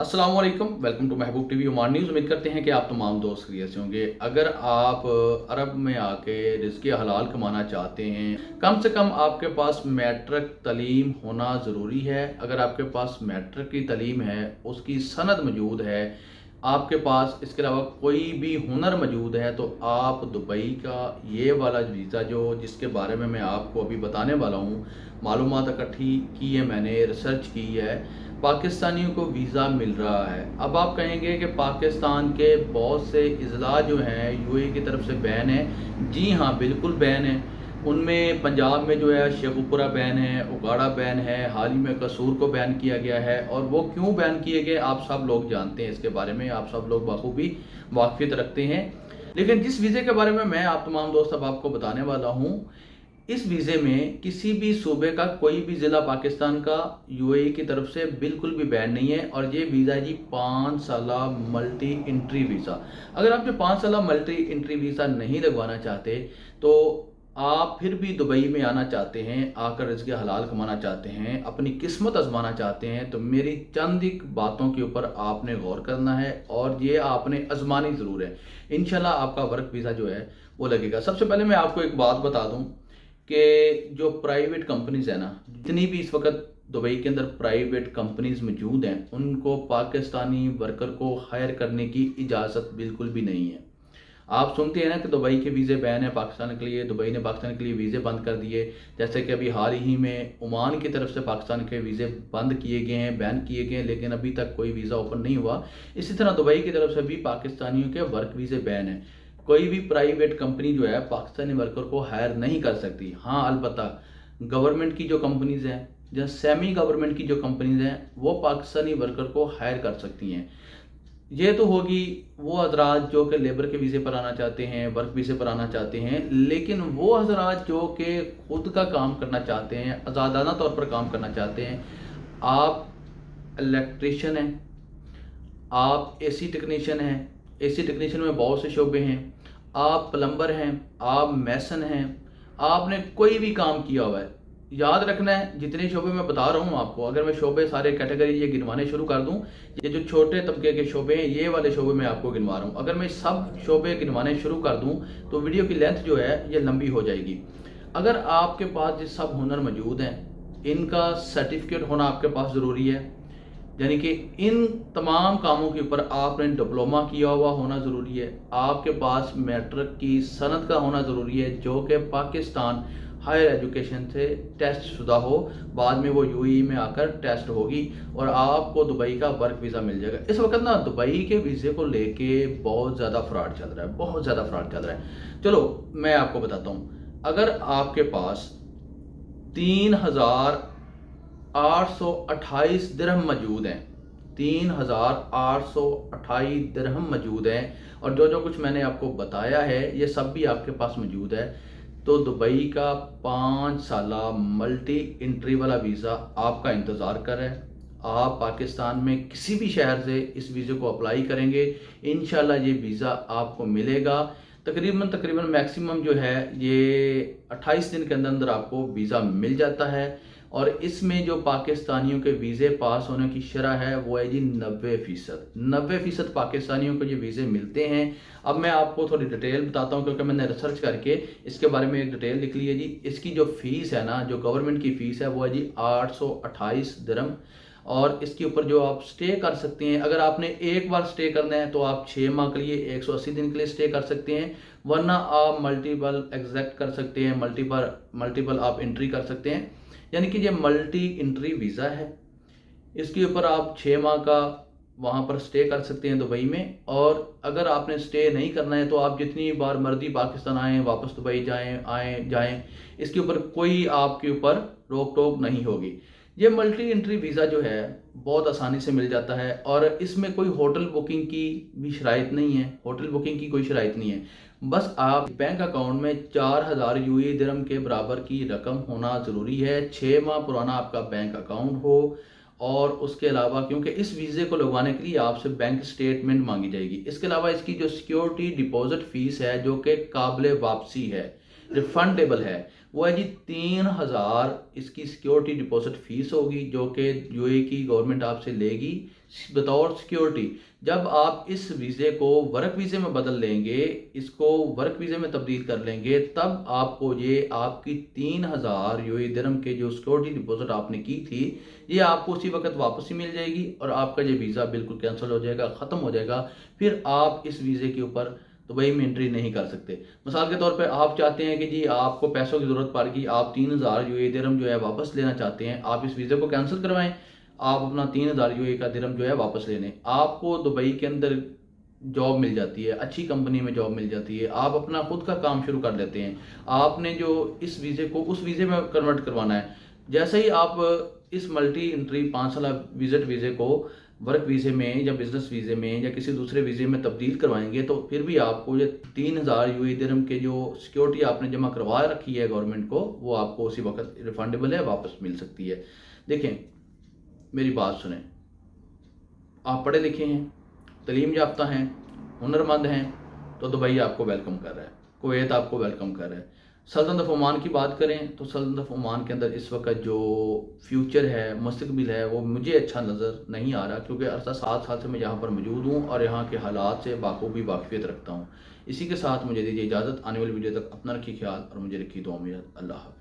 अस्सलाम वालेकुम, welcome to Mehboob TV Oman news. उम्मीद करते हैं कि आप तमाम दोस्त खैरियत से होंगे। अगर आप अरब में आके रिज़्क़ हलाल कमाना चाहते हैं, कम से कम आपके पास मैट्रिक तालीम होना ज़रूरी है। अगर आपके पास मैट्रिक की तालीम है, उसकी सनद मौजूद है, आपके पास इसके अलावा कोई भी हुनर मौजूद है, तो आप दुबई का ये वाला वीज़ा जिसके बारे में मैं आपको अभी बताने वाला हूँ, मालूमात इकट्ठी की है, मैंने रिसर्च की है, पाकिस्तानियों को वीज़ा मिल रहा है। अब आप कहेंगे कि पाकिस्तान के बहुत से अज़ला जो हैं यूएई की तरफ से बैन है। जी हाँ, बिल्कुल बैन है। उनमें पंजाब में जो है शेखुपुरा बैन है, उगाड़ा बैन है, हाल ही में कसूर को बैन किया गया है। और वो क्यों बैन किए गए आप सब लोग जानते हैं, इसके बारे में आप सब लोग बखूबी वाक़फ़ियत रखते हैं। लेकिन जिस वीज़े के बारे में मैं आप तमाम दोस्त अब आपको बताने वाला हूँ, इस वीज़े में किसी भी सूबे का कोई भी ज़िला पाकिस्तान का यूएई की तरफ से बिल्कुल भी बैन नहीं है। और ये वीज़ा है जी 5 साला मल्टी एंट्री वीज़ा। अगर आप जो 5 साला मल्टी एंट्री वीज़ा नहीं लगवाना चाहते, तो आप फिर भी दुबई में आना चाहते हैं, आकर रिज़्क़ हलाल कमाना चाहते हैं, अपनी किस्मत आजमाना चाहते हैं, तो मेरी चंद एक बातों के ऊपर आपने गौर करना है और ये आपने आजमानी ज़रूर है। इंशाल्लाह आपका वर्क वीज़ा जो है वो लगेगा। सबसे पहले मैं आपको एक बात बता दूं कि जो प्राइवेट कंपनीज़ है ना, जितनी भी इस वक्त दुबई के अंदर प्राइवेट कंपनीज़ मौजूद हैं, उनको पाकिस्तानी वर्कर को हायर करने की इजाज़त बिल्कुल भी नहीं है। आप सुनते हैं ना कि दुबई के वीज़े बैन है पाकिस्तान के लिए, दुबई ने पाकिस्तान के लिए वीज़े बंद कर दिए। जैसे कि अभी हाल ही में ओमान की तरफ से पाकिस्तान के वीज़े बंद किए गए हैं, बैन किए गए हैं, लेकिन अभी तक कोई वीज़ा ओपन नहीं हुआ। इसी तरह दुबई की तरफ से भी पाकिस्तानियों के वर्क वीज़े बैन है। कोई भी प्राइवेट कंपनी जो है पाकिस्तानी वर्कर को हायर नहीं कर सकती। हाँ, अलबत्ता गवर्नमेंट की जो कंपनीज़ हैं या सेमी गवर्नमेंट की जो कंपनीज़ हैं, वो पाकिस्तानी वर्कर को हायर कर सकती हैं। ये तो होगी वो हजरात जो कि लेबर के वीज़े पर आना चाहते हैं, वर्क वीज़े पर आना चाहते हैं। लेकिन वो हजरात जो कि खुद का काम करना चाहते हैं, आज़ादाना तौर पर काम करना चाहते हैं, आप इलेक्ट्रीशियन हैं, आप एसी टेक्नीशियन हैं, एसी टेक्नीशियन में बहुत से शोबे हैं, आप प्लम्बर हैं, आप मैसन हैं, आपने कोई भी काम किया हुआ है, याद रखना है जितने शोबे मैं बता रहा हूँ आपको, अगर मैं शोबे सारे कैटेगरी ये गिनवाने शुरू कर दूँ, ये जो छोटे तबके के शोबे हैं, ये वाले शोबे मैं आपको गिनवा रहा हूँ, अगर मैं सब शोबे गिनवाने शुरू कर दूँ तो वीडियो की लेंथ जो है ये लंबी हो जाएगी। अगर आपके पास ये सब हुनर मौजूद हैं, इनका सर्टिफिकेट होना आपके पास ज़रूरी है। यानी कि इन तमाम कामों के ऊपर आपने डिप्लोमा किया हुआ होना ज़रूरी है। आपके पास मैट्रिक की सनद का होना ज़रूरी है, जो कि पाकिस्तान हायर एजुकेशन से टेस्ट शुदा हो, बाद में वो यूएई में आकर टेस्ट होगी और आपको दुबई का वर्क वीज़ा मिल जाएगा। इस वक्त ना दुबई के वीज़े को लेके बहुत ज़्यादा फ्रॉड चल रहा है, बहुत ज़्यादा फ्रॉड चल रहा है। चलो मैं आपको बताता हूँ, अगर आपके पास 3,828 दिरहम मौजूद हैं, 3,828 दिरहम मौजूद हैं, और जो कुछ मैंने आपको बताया है ये सब भी आपके पास मौजूद है, तो दुबई का 5 साला मल्टी एंट्री वाला वीज़ा आपका इंतज़ार कर रहा है। आप पाकिस्तान में किसी भी शहर से इस वीज़े को अप्लाई करेंगे, इंशाल्लाह ये वीज़ा आपको मिलेगा। तकरीबन मैक्सिमम जो है ये 28 दिन के अंदर अंदर आपको वीज़ा मिल जाता है। और इसमें जो पाकिस्तानियों के वीज़े पास होने की शरह है वो है जी 90%। 90% पाकिस्तानियों को ये वीज़े मिलते हैं। अब मैं आपको थोड़ी डिटेल बताता हूँ, क्योंकि मैंने रिसर्च करके इसके बारे में एक डिटेल लिख ली है जी। इसकी जो फ़ीस है ना, जो गवर्नमेंट की फ़ीस है वो है जी 828 दिरहम। और इसके ऊपर जो आप स्टे कर सकते हैं, अगर आपने एक बार स्टे करना है तो आप 6 माह के लिए 180 दिन के लिए स्टे कर सकते हैं, वरना आप मल्टीपल एग्जैक्ट कर सकते हैं, मल्टीपल आप एंट्री कर सकते हैं। यानी कि ये मल्टी एंट्री वीज़ा है, इसके ऊपर आप 6 माह का वहाँ पर स्टे कर सकते हैं दुबई में। और अगर आपने स्टे नहीं करना है तो आप जितनी बार मर्जी पाकिस्तान आएँ, वापस दुबई जाएँ, इसके ऊपर कोई आपके ऊपर रोक टोक नहीं होगी। ये मल्टी एंट्री वीज़ा जो है बहुत आसानी से मिल जाता है, और इसमें कोई होटल बुकिंग की भी शराइत नहीं है, होटल बुकिंग की कोई शराइत नहीं है। बस आप बैंक अकाउंट में 4,000 यूएई दिरहम के बराबर की रकम होना ज़रूरी है, 6 माह पुराना आपका बैंक अकाउंट हो। और उसके अलावा क्योंकि इस वीज़े को लगवाने के लिए आपसे बैंक स्टेटमेंट मांगी जाएगी। इसके अलावा इसकी जो सिक्योरिटी डिपॉजिट फ़ीस है, जो कि काबिल वापसी है, रिफंडेबल है, वो है जी 3,000 इसकी सिक्योरिटी डिपॉजिट फ़ीस होगी, जो कि यूएई की गवर्नमेंट आपसे लेगी बतौर सिक्योरिटी। जब आप इस वीज़े को वर्क वीज़े में बदल लेंगे, इसको वर्क वीज़े में तब्दील कर लेंगे, तब आपको ये आपकी 3000 यूएई दिरहम के जो सिक्योरिटी डिपॉजिट आपने की थी, ये आपको उसी वक्त वापस ही मिल जाएगी और आपका ये वीज़ा बिल्कुल कैंसिल हो जाएगा, ख़त्म हो जाएगा। फिर आप इस वीज़े के ऊपर दुबई में एंट्री नहीं कर सकते। मिसाल के तौर पे आप चाहते हैं कि जी आपको पैसों की ज़रूरत पड़ गई, आप 3000 यूएई दिरहम जो है वापस लेना चाहते हैं, आप इस वीज़े को कैंसिल करवाएं, आप अपना 3000 यूएई का दिरहम जो है वापस ले लें, आपको दुबई के अंदर जॉब मिल जाती है, अच्छी कंपनी में जॉब मिल जाती है, आप अपना खुद का काम शुरू कर लेते हैं। आपने जो इस वीज़े को उस वीज़े में कन्वर्ट करवाना है। जैसे ही आप इस मल्टी एंट्री 5 साल विजिट वीज़े को वर्क वीज़े में या बिजनेस वीज़े में या किसी दूसरे वीज़े में तब्दील करवाएंगे, तो फिर भी आपको ये 3000 यूएई दिरहम के जो सिक्योरिटी आपने जमा करवा रखी है गवर्नमेंट को, वो आपको उसी वक्त रिफंडेबल है, वापस मिल सकती है। देखें, मेरी बात सुनें, आप पढ़े लिखे हैं, तालीम याफ्ता हैं, हुनरमंद हैं, तो दुबई आपको वेलकम कर रहा है, कुवैत आपको वेलकम कर रहा है। सल्तनत ऑफ ओमान की बात करें तो सल्तनत ऑफ ओमान के अंदर इस वक्त जो फ्यूचर है, मुस्तकबिल है, वो मुझे अच्छा नज़र नहीं आ रहा, क्योंकि अर्सा 7 साल से मैं यहाँ पर मौजूद हूँ और यहाँ के हालात से बाखूबी वाकफियत रखता हूँ। इसी के साथ मुझे दीजिए इजाज़त। आने वाली वीडियो तक अपना रखिए ख्याल और मुझे रखिए दुआ में। अल्लाह हाफ़िज़।